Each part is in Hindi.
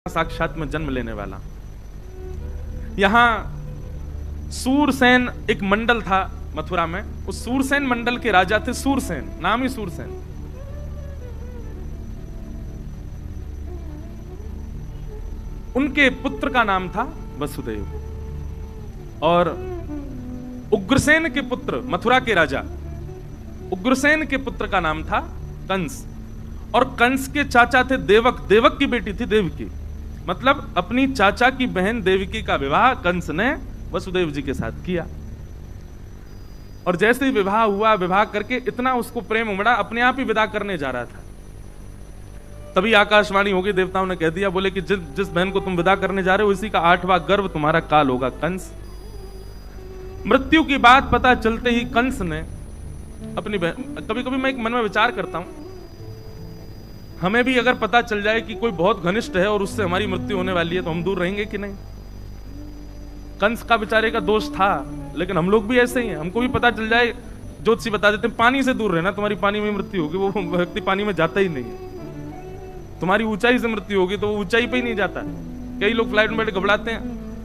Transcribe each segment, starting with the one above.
साक्षात में जन्म लेने वाला। यहां सूरसेन एक मंडल था मथुरा में, उस सूरसेन मंडल के राजा थे सूरसेन, नाम ही सूरसेन। उनके पुत्र का नाम था वसुदेव और उग्रसेन के पुत्र, मथुरा के राजा उग्रसेन के पुत्र का नाम था कंस और कंस के चाचा थे देवक, देवक की बेटी थी देवकी। मतलब अपनी चाचा की बहन देवकी का विवाह कंस ने वसुदेव जी के साथ किया और जैसे ही विवाह हुआ, विवाह करके इतना उसको प्रेम उमड़ा, अपने आप ही विदा करने जा रहा था। तभी आकाशवाणी होगी, देवताओं ने कह दिया, बोले कि जिस बहन को तुम विदा करने जा रहे हो इसी का 8वां गर्भ तुम्हारा काल होगा कंस। मृत्यु की बात पता चलते ही कंस ने अपनी बहन, कभी कभी मैं एक मन में विचार करता हूं, हमें भी अगर पता चल जाए कि कोई बहुत घनिष्ठ है और उससे हमारी मृत्यु होने वाली है तो हम दूर रहेंगे कि नहीं? कंस का बेचारे का दोष था, लेकिन हम लोग भी ऐसे ही हैं। हमको भी पता चल जाए, ज्योतिषी बता देते हैं पानी से दूर रहना, तुम्हारी पानी में मृत्यु होगी, वो व्यक्ति पानी में जाता ही नहीं है। तुम्हारी ऊंचाई से मृत्यु होगी तो वो ऊंचाई पे ही नहीं जाता। कई लोग फ्लाइट में बैठ घबराते हैं,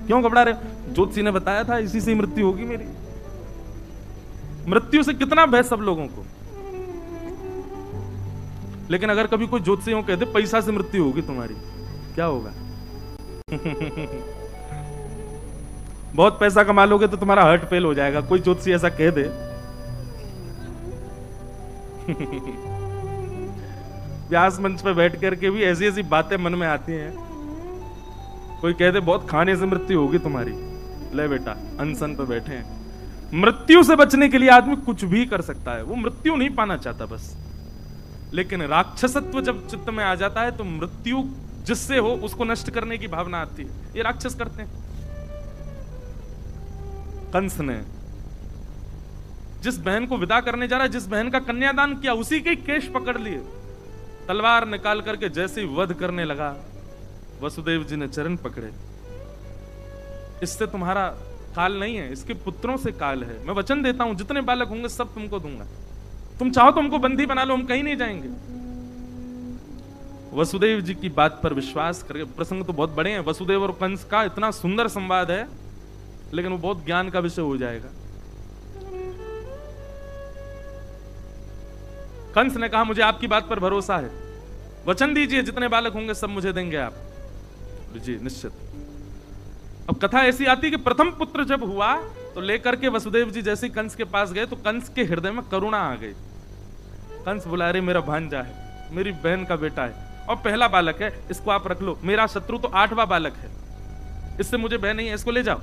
क्यों घबरा रहे? ज्योतिषी ने बताया था इसी से मृत्यु होगी मेरी। मृत्यु से कितना भय सब लोगों को, लेकिन अगर कभी कोई ज्योतिषियों कहते पैसा से मृत्यु होगी तुम्हारी, क्या होगा? बहुत पैसा कमा लोगे तो तुम्हारा हार्ट फेल हो जाएगा, कोई ज्योतिषी ऐसा कह दे। व्यास मंच पे बैठ करके भी ऐसी ऐसी बातें मन में आती हैं। कोई कह दे बहुत खाने से मृत्यु होगी तुम्हारी, ले बेटा अनशन पे बैठे हैं। मृत्यु से बचने के लिए आदमी कुछ भी कर सकता है, वो मृत्यु नहीं पाना चाहता बस। लेकिन राक्षसत्व जब चित्त में आ जाता है तो मृत्यु जिससे हो उसको नष्ट करने की भावना आती है। ये राक्षस करते हैं। कंस ने जिस बहन को विदा करने जा रहा है, जिस बहन का कन्यादान किया, उसी के केश पकड़ लिए, तलवार निकाल करके जैसे ही वध करने लगा, वसुदेव जी ने चरण पकड़े, इससे तुम्हारा काल नहीं है, इसके पुत्रों से काल है। मैं वचन देता हूं जितने बालक होंगे सब तुमको दूंगा, तुम चाहो तो हमको बंदी बना लो, हम कहीं नहीं जाएंगे। वसुदेव जी की बात पर विश्वास करके, प्रसंग तो बहुत बड़े हैं, वसुदेव और कंस का इतना सुंदर संवाद है, लेकिन वो बहुत ज्ञान का विषय हो जाएगा। कंस ने कहा मुझे आपकी बात पर भरोसा है, वचन दीजिए जितने बालक होंगे सब मुझे देंगे आप। जी निश्चित। अब कथा ऐसी आती कि प्रथम पुत्र जब हुआ तो लेकर के वसुदेव जी जैसे कंस के पास गए तो कंस के हृदय में करुणा आ गई। कंस बोला अरे मेरा भांजा है, मेरी बहन का बेटा है और पहला बालक है, इसको आप रख लो। मेरा शत्रु तो 8वां बालक है, इससे मुझे बहन नहीं है, इसको ले जाओ।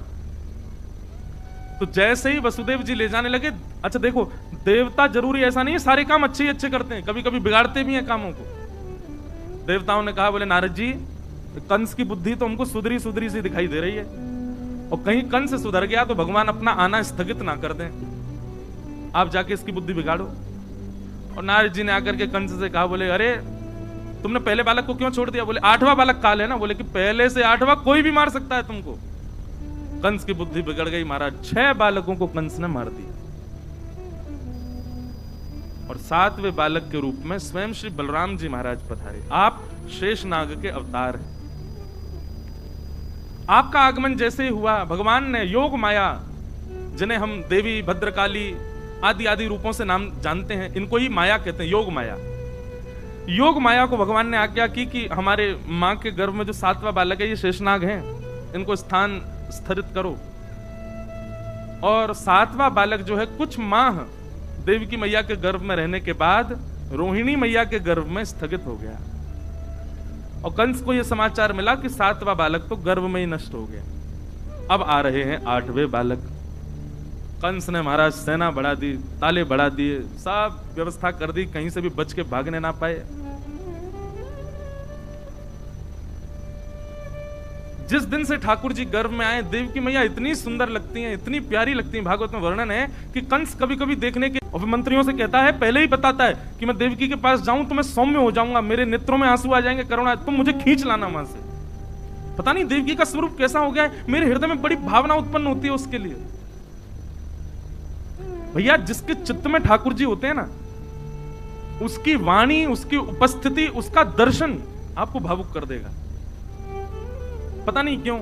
तो जैसे ही वसुदेव जी ले जाने लगे, अच्छा देखो देवता जरूरी ऐसा नहीं है सारे काम अच्छे ही अच्छे करते हैं, कभी कभी बिगाड़ते भी हैं कामों को। देवताओं ने कहा बोले नारद जी कंस की बुद्धि तो हमको सुधरी सुधरी सी दिखाई दे रही है, और कहीं कंस सुधर गया तो भगवान अपना आना स्थगित ना कर दें, आप जाके इसकी बुद्धि बिगाड़ो। और नारद जी ने आकर के कंस से कहा, बोले अरे तुमने पहले बालक को क्यों छोड़ दिया? बोले 8वां बालक काल है ना। बोले कि पहले से 8वां कोई भी मार सकता है तुमको। कंस की बुद्धि बिगड़ गई महाराज, 6 बालकों को कंस ने मार दिया और 7वें बालक के रूप में स्वयं श्री बलराम जी महाराज पधारे। आप शेषनाग के अवतार हैं। आपका आगमन जैसे ही हुआ, भगवान ने योग माया, जिन्हें हम देवी भद्रकाली आदि आदि रूपों से नाम जानते हैं, इनको ही माया कहते हैं, योग माया। योग माया को भगवान ने आज्ञा की कि हमारे मां के गर्भ में जो 7वां बालक है ये शेषनाग हैं, इनको स्थान स्थिरित करो। और 7वां बालक जो है कुछ माह देवकी मैया के गर्भ में रहने के बाद रोहिणी मैया के गर्भ में स्थगित हो गया और कंस को यह समाचार मिला कि 7वां बालक तो गर्भ में ही नष्ट हो गया। अब आ रहे हैं 8वें बालक। कंस ने महाराज सेना बढ़ा दी, ताले बढ़ा दिए, सब व्यवस्था कर दी, कहीं से भी बच के भागने ना पाए। जिस दिन से ठाकुर जी गर्भ में आए, देवकी मैया इतनी सुंदर लगती हैं, इतनी प्यारी लगती हैं, भागवत में वर्णन है कि कंस कभी कभी देखने के और मंत्रियों से कहता है, पहले ही बताता है कि मैं देवकी के पास जाऊं तो मैं सौम्य हो जाऊंगा, मेरे नेत्रों में आंसू आ जाएंगे, करुणा, तुम मुझे खींच लाना वहां से। पता नहीं देवकी का स्वरूप कैसा हो गया है, मेरे हृदय में बड़ी भावना उत्पन्न होती है उसके लिए। भैया जिसके चित्त में ठाकुर जी होते हैं ना, उसकी वाणी, उसकी उपस्थिति, उसका दर्शन आपको भावुक कर देगा। पता नहीं क्यों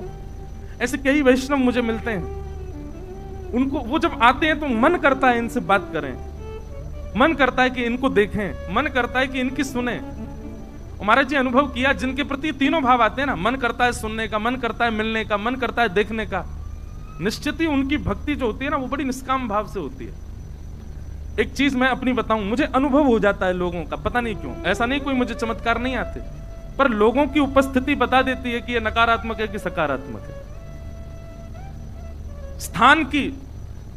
ऐसे कई वैष्णव मुझे मिलते हैं, उनको वो जब आते हैं तो मन करता है इनसे बात करें, मन करता है कि इनको देखें, मन करता है कि इनकी सुने। महाराज जी अनुभव किया, जिनके प्रति तीनों भाव आते हैं ना, मन करता है सुनने का, मन करता है मिलने का, मन करता है देखने का, निश्चित ही उनकी भक्ति जो होती है ना वो बड़ी निष्काम भाव से होती है। एक चीज मैं अपनी बताऊं, मुझे अनुभव हो जाता है लोगों का, पता नहीं क्यों, ऐसा नहीं कोई मुझे चमत्कार नहीं आते, पर लोगों की उपस्थिति बता देती है कि ये नकारात्मक है कि सकारात्मक है। स्थान की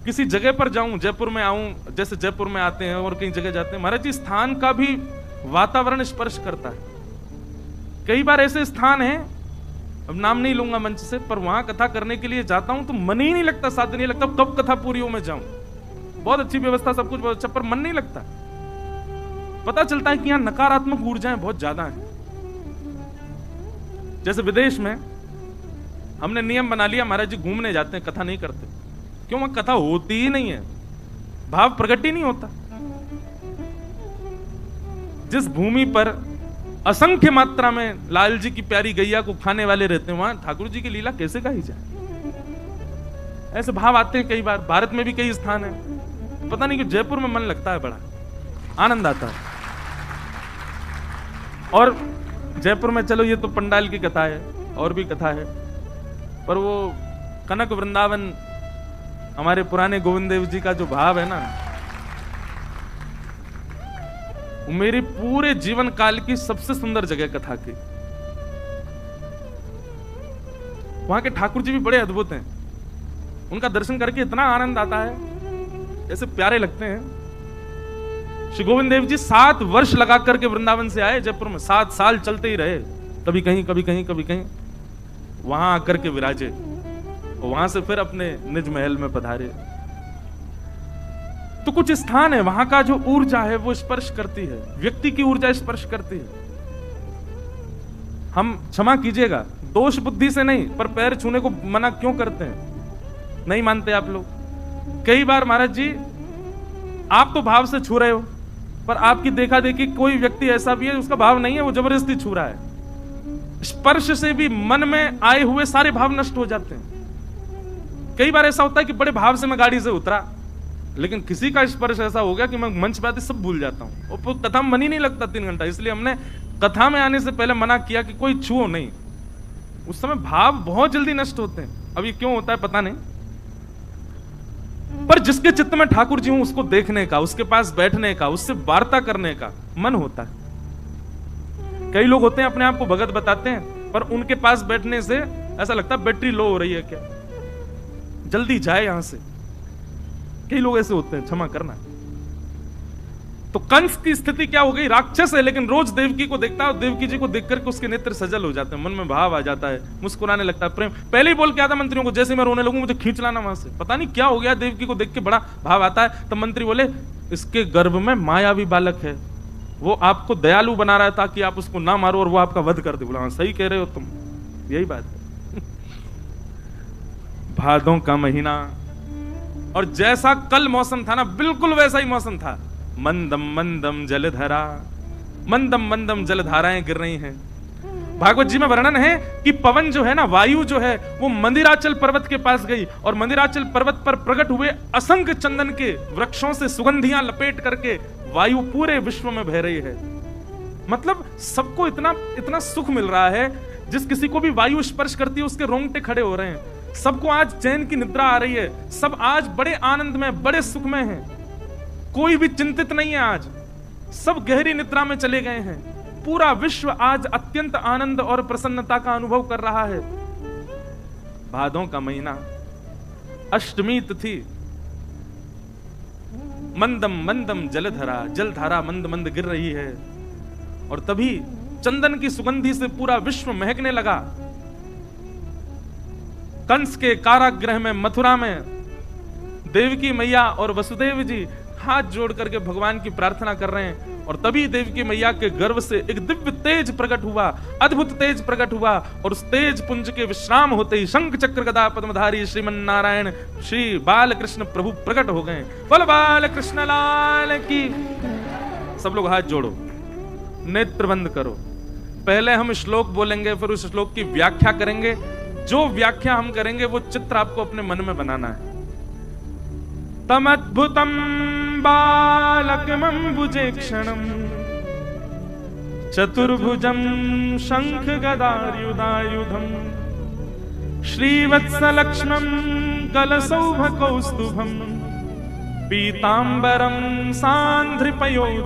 किसी जगह पर जाऊं, जयपुर में आऊं, जैसे जयपुर में आते हैं और कई जगह जाते हैं, महाराज जी स्थान का भी वातावरण स्पर्श करता है। कई बार ऐसे स्थान हैं, अब नाम नहीं लूंगा मंच से, पर वहां कथा करने के लिए जाता हूं तो मन ही नहीं लगता, साथ नहीं लगता कब कथा पूरी हो मैं जाऊं। बहुत अच्छी व्यवस्था, सब कुछ बहुत अच्छा, पर मन नहीं लगता। पता चलता है कि यहां नकारात्मक ऊर्जाएं बहुत ज्यादा हैं। जैसे विदेश में हमने नियम बना लिया, महाराज जी घूमने जाते हैं, कथा नहीं करते। क्यों? वहां कथा होती ही नहीं है, भाव प्रकट ही नहीं होता। जिस भूमि पर असंख्य मात्रा में लाल जी की प्यारी गैया को खाने वाले रहते हैं, वहां ठाकुर जी की लीला कैसे गाई जाए? ऐसे भाव आते हैं कई बार। भारत में भी कई स्थान है, पता नहीं कि जयपुर में मन लगता है, बड़ा आनंद आता है। और जयपुर में चलो ये तो पंडाल की कथा है, और भी कथा है, पर वो कनक वृंदावन हमारे पुराने गोविंद देव जी का जो भाव है ना, मेरे पूरे जीवन काल की सबसे सुंदर जगह कथा की। वहां के ठाकुर जी भी बड़े अद्भुत हैं, उनका दर्शन करके इतना आनंद आता है, ऐसे प्यारे लगते हैं। श्री गोविंद देव जी 7 वर्ष लगा करके वृंदावन से आए जयपुर में, 7 साल चलते ही रहे, कभी कहीं कभी कहीं कभी कहीं, वहां आकर के विराजे, वहां से फिर अपने निज महल में पधारे। तो कुछ स्थान है वहां का जो ऊर्जा है वो स्पर्श करती है, व्यक्ति की ऊर्जा स्पर्श करती है। हम क्षमा कीजिएगा, दोष बुद्धि से नहीं, पर पैर छूने को मना क्यों करते हैं? नहीं मानते आप लोग। कई बार महाराज जी आप तो भाव से छू रहे हो, पर आपकी देखा देखी कोई व्यक्ति ऐसा भी है उसका भाव नहीं है, वो जबरदस्ती छू रहा है। स्पर्श से भी मन में आए हुए सारे भाव नष्ट हो जाते हैं। कई बार ऐसा होता है कि बड़े भाव से मैं गाड़ी से उतरा, लेकिन किसी का स्पर्श ऐसा हो गया कि मैं मंच पे आते सब भूल जाता हूं, और कथा में मन ही नहीं लगता 3 घंटा। इसलिए हमने कथा में आने से पहले मना किया कि कोई छुओ नहीं। उस समय भाव बहुत जल्दी नष्ट होते हैं। अब ये क्यों होता है पता नहीं, पर जिसके चित्त में ठाकुर जी हूं उसको देखने का, उसके पास बैठने का, उससे वार्ता करने का मन होता है। कई लोग होते हैं अपने आप को भगत बताते हैं, पर उनके पास बैठने से ऐसा लगता है बैटरी लो हो रही है क्या, जल्दी जाए यहां से। कई लोग ऐसे होते हैं, क्षमा करना। तो कंस की स्थिति क्या हो गई? राक्षस है लेकिन रोज देवकी को देखता है, और देवकी जी को देख करके उसके नेत्र सजल हो जाते हैं, मन में भाव आ जाता है, मुस्कुराने लगता है, प्रेम। पहले ही बोल के आता मंत्रियों को, जैसे मैं रोने लगूं मुझे खींच लाना वहां से। पता नहीं क्या हो गया, देवकी को देख के बड़ा भाव आता है। तब मंत्री बोले इसके गर्भ में मायावी बालक है, वो आपको दयालु बना रहा है ताकि आप उसको ना मारो और वो आपका वध कर दे। बोला हाँ सही कह रहे हो तुम, यही बात है। भादों का महीना, और जैसा कल मौसम था ना, बिल्कुल वैसा ही मौसम था। मंदम मंदम जलधरा, मंदम मंदम जलधाराएं गिर रही हैं। भागवत जी में वर्णन है कि पवन जो है ना, वायु जो है, वो मंदिराचल पर्वत के पास गई, और मंदिराचल पर्वत पर प्रकट हुए असंख्य चंदन के वृक्षों से सुगंधियां लपेट करके वायु पूरे विश्व में बह रही है। मतलब सबको इतना इतना सुख मिल रहा है, जिस किसी को भी वायु स्पर्श करती है उसके रोंगटे खड़े हो रहे हैं। सबको आज चैन की निद्रा आ रही है, सब आज बड़े आनंद में, बड़े सुख में हैं। कोई भी चिंतित नहीं है, आज सब गहरी निद्रा में चले गए हैं। पूरा विश्व आज अत्यंत आनंद और प्रसन्नता का अनुभव कर रहा है। भादों का महीना, अष्टमी तिथि, मंदम मंदम जलधरा, जलधारा मंद मंद गिर रही है, और तभी चंदन की सुगंधी से पूरा विश्व महकने लगा। कंस के कारागृह में, मथुरा में, देवकी मैया और वसुदेव जी हाथ जोड़ करके भगवान की प्रार्थना कर रहे हैं, और तभी देवकी मैया के गर्भ से एक दिव्य तेज प्रकट हुआ, अद्भुत तेज प्रकट हुआ, और उस तेज पुंज के विश्राम होते ही शंख चक्र गदा पद्मधारी श्रीमन नारायण श्री बालकृष्ण प्रभु प्रकट हो गए। बोल बालकृष्ण लाल की। सब लोग हाथ जोड़ो, नेत्र बंद करो, पहले हम श्लोक बोलेंगे, फिर उस श्लोक की व्याख्या करेंगे। जो व्याख्या हम करेंगे वो चित्र आपको अपने मन में बनाना है। तमद्भुतम बालकमंबुजे क्षणम चतुर्भुजम शंख गदायुधायुधम श्रीवत्सलक्ष्मं कलसौभकौस्तुभम पीतांबरम सांध्रिपयोधसौभगम